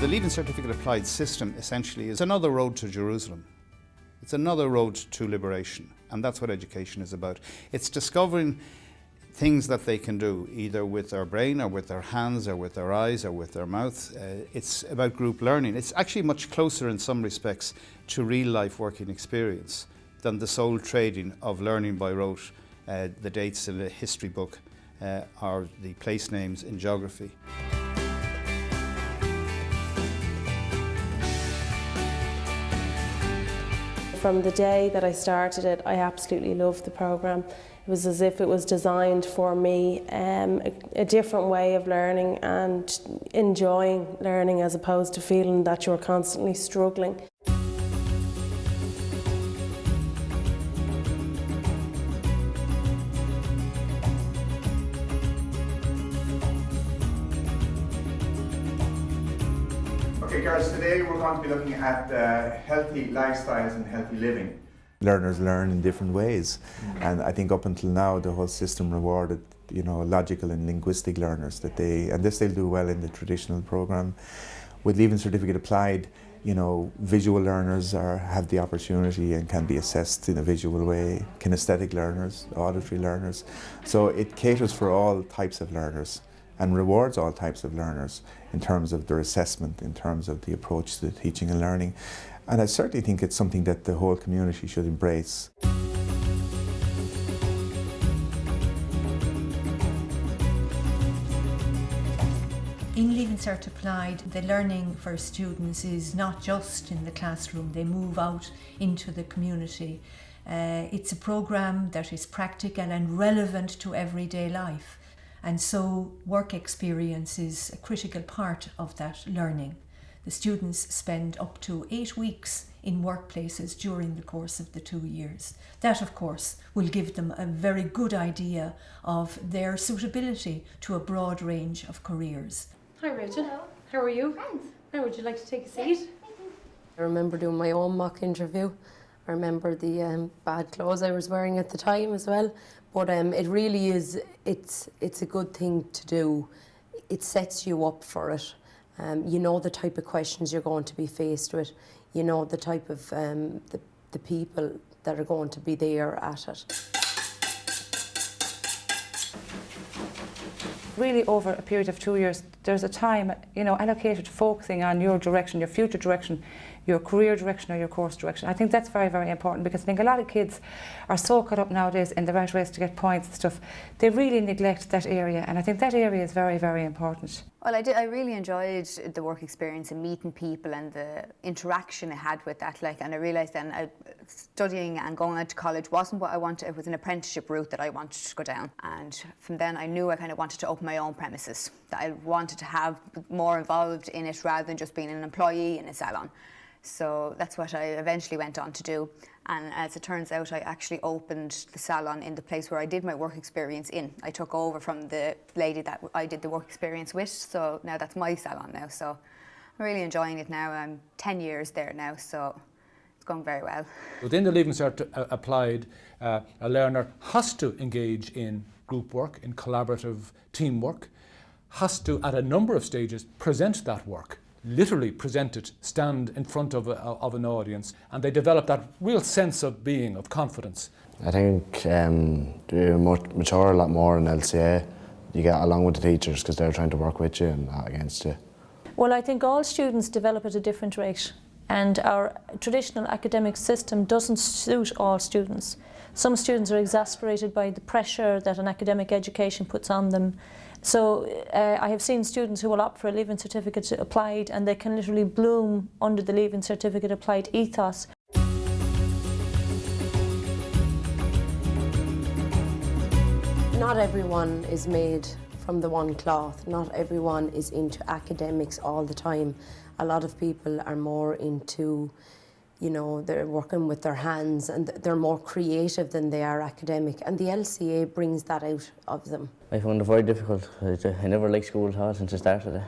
The Leaving Certificate Applied system essentially is another road to Jerusalem. It's another road to liberation, and that's what education is about. It's discovering things that they can do, either with their brain or with their hands or with their eyes or with their mouth. It's about group learning. It's actually much closer in some respects to real life working experience than the sole trading of learning by rote, the dates in a history book or the place names in geography. From the day that I started it, I absolutely loved the programme. It was as if it was designed for me, a different way of learning and enjoying learning as opposed to feeling that you're constantly struggling. Okay girls, today we're going to be looking at healthy lifestyles and healthy living. Learners learn in different ways, and I think up until now the whole system rewarded, logical and linguistic learners and this they'll do well in the traditional programme. With Leaving Certificate Applied, visual learners have the opportunity and can be assessed in a visual way, kinesthetic learners, auditory learners. So it caters for all types of learners and rewards all types of learners in terms of their assessment, in terms of the approach to teaching and learning. And I certainly think it's something that the whole community should embrace. In Leaving Cert Applied, the learning for students is not just in the classroom, they move out into the community. It's a programme that is practical and relevant to everyday life, and so work experience is a critical part of that learning. The students spend up to 8 weeks in workplaces during the course of the 2 years. That, of course, will give them a very good idea of their suitability to a broad range of careers. Hi Rachel. Hello. How are you? Thanks. Now would you like to take a seat? I remember doing my own mock interview. I remember the bad clothes I was wearing at the time as well. But it really is, it's a good thing to do. It sets you up for it. You know the type of questions you're going to be faced with. You know the type of the people that are going to be there at it. Really, over a period of 2 years, there's a time, allocated to focusing on your direction, your future direction, your career direction or your course direction. I think that's very, very important, because I think a lot of kids are so caught up nowadays in the right ways to get points and stuff. They really neglect that area, and I think that area is very, very important. Well, I really enjoyed the work experience and meeting people and the interaction I had with that. And I realised then studying and going on to college wasn't what I wanted. It was an apprenticeship route that I wanted to go down. And from then I knew I kind of wanted to open my own premises, that I wanted to have more involved in it rather than just being an employee in a salon. So that's what I eventually went on to do. And as it turns out, I actually opened the salon in the place where I did my work experience in. I took over from the lady that I did the work experience with, so now that's my salon now. So I'm really enjoying it now. I'm 10 years there now, so it's going very well. Within the Leaving Cert Applied, a learner has to engage in group work, in collaborative teamwork, has to, at a number of stages, present that work. Literally present it, stand in front of an audience, and they develop that real sense of being, of confidence. I think you mature a lot more in LCA. You get along with the teachers because they're trying to work with you and not against you. Well, I think all students develop at a different rate, and our traditional academic system doesn't suit all students. Some students are exasperated by the pressure that an academic education puts on them. So I have seen students who will opt for a Leaving Certificate Applied, and they can literally bloom under the Leaving Certificate Applied ethos. Not everyone is made from the one cloth. Not everyone is into academics all the time. A lot of people are more into, they're working with their hands and they're more creative than they are academic, and the LCA brings that out of them. I found it very difficult. I never liked school at all since I started it,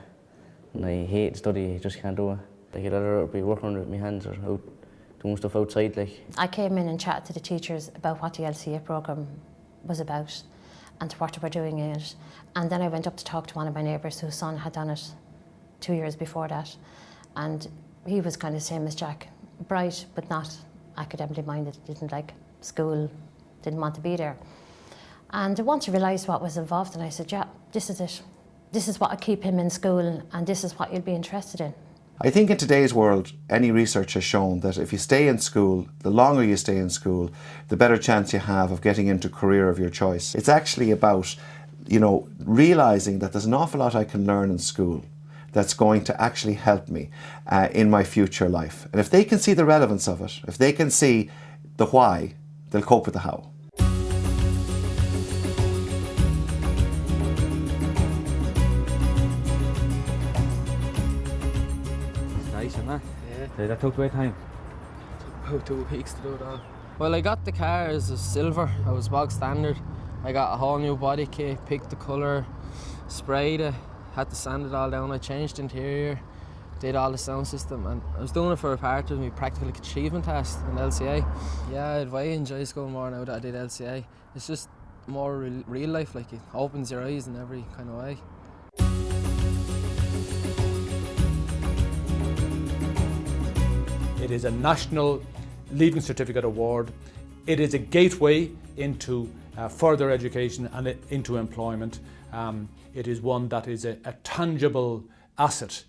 and I hate study. I just can't do it. I'd rather be working with my hands or out doing stuff outside. I came in and chatted to the teachers about what the LCA programme was about and what they were doing in it, and then I went up to talk to one of my neighbours whose son had done it 2 years before that, and he was kind of the same as Jack, bright but not academically minded, didn't like school, didn't want to be there. And once I realised what was involved, and I said, yeah, this is it. This is what will keep him in school, and this is what you'll be interested in. I think in today's world, any research has shown that if you stay in school, the longer you stay in school, the better chance you have of getting into a career of your choice. It's actually about, you know, realising that there's an awful lot I can learn in school that's going to actually help me in my future life. And if they can see the relevance of it, if they can see the why, they'll cope with the how. Yeah, that took away time. Took about 2 weeks to do it all. Well, I got the car as a silver. I was bog standard. I got a whole new body kit, picked the colour, sprayed it, had to sand it all down. I changed the interior, did all the sound system, and I was doing it for a part of my practical achievement test in LCA. Yeah, I enjoy school more now that I did LCA. It's just more real life, like it opens your eyes in every kind of way. It is a national Leaving Certificate Award. It is a gateway into further education and into employment. It is one that is a tangible asset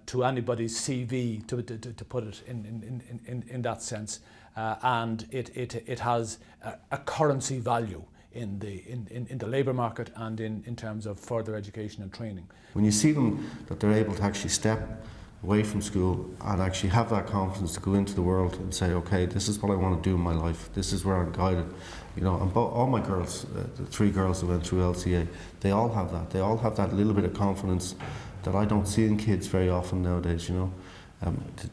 to anybody's CV, to put it in that sense, and it has a currency value in the labour market and in terms of further education and training. When you see them that they're able to actually step away from school and actually have that confidence to go into the world and say, okay, this is what I want to do in my life, this is where I'm guided, you know, and all my girls, the 3 girls that went through LCA, they all have that little bit of confidence that I don't see in kids very often nowadays, you know.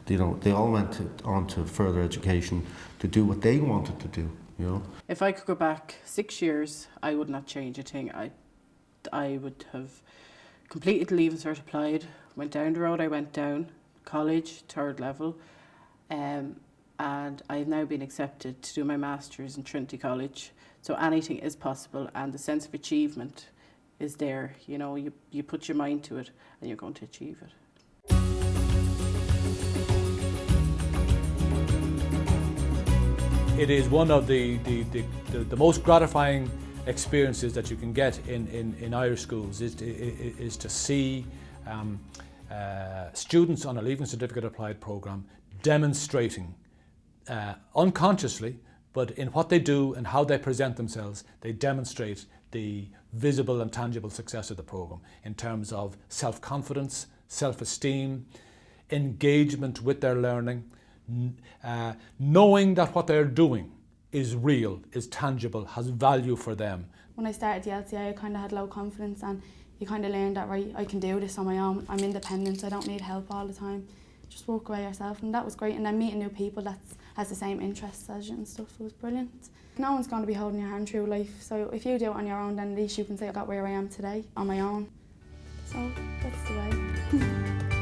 They all went on to further education to do what they wanted to do, you know. If I could go back 6 years, I would not change a thing. I would have completed Leaving Cert, applied, went down the road I went down, college, 3rd level, and I've now been accepted to do my Masters in Trinity College. So anything is possible, and the sense of achievement is there. You know, you put your mind to it and you're going to achieve it. It is one of the most gratifying experiences that you can get in Irish schools is to see students on a Leaving Certificate Applied programme demonstrating unconsciously, but in what they do and how they present themselves, they demonstrate the visible and tangible success of the programme in terms of self-confidence, self-esteem, engagement with their learning, knowing that what they're doing is real, is tangible, has value for them. When I started the LCA, I kind of had low confidence, and you kind of learn that, right, I can do this on my own, I'm independent, I don't need help all the time, just work away yourself, and that was great. And then meeting new people that has the same interests as you and stuff was brilliant. No one's going to be holding your hand through life, so if you do it on your own, then at least you can say I got where I am today on my own. So that's the way.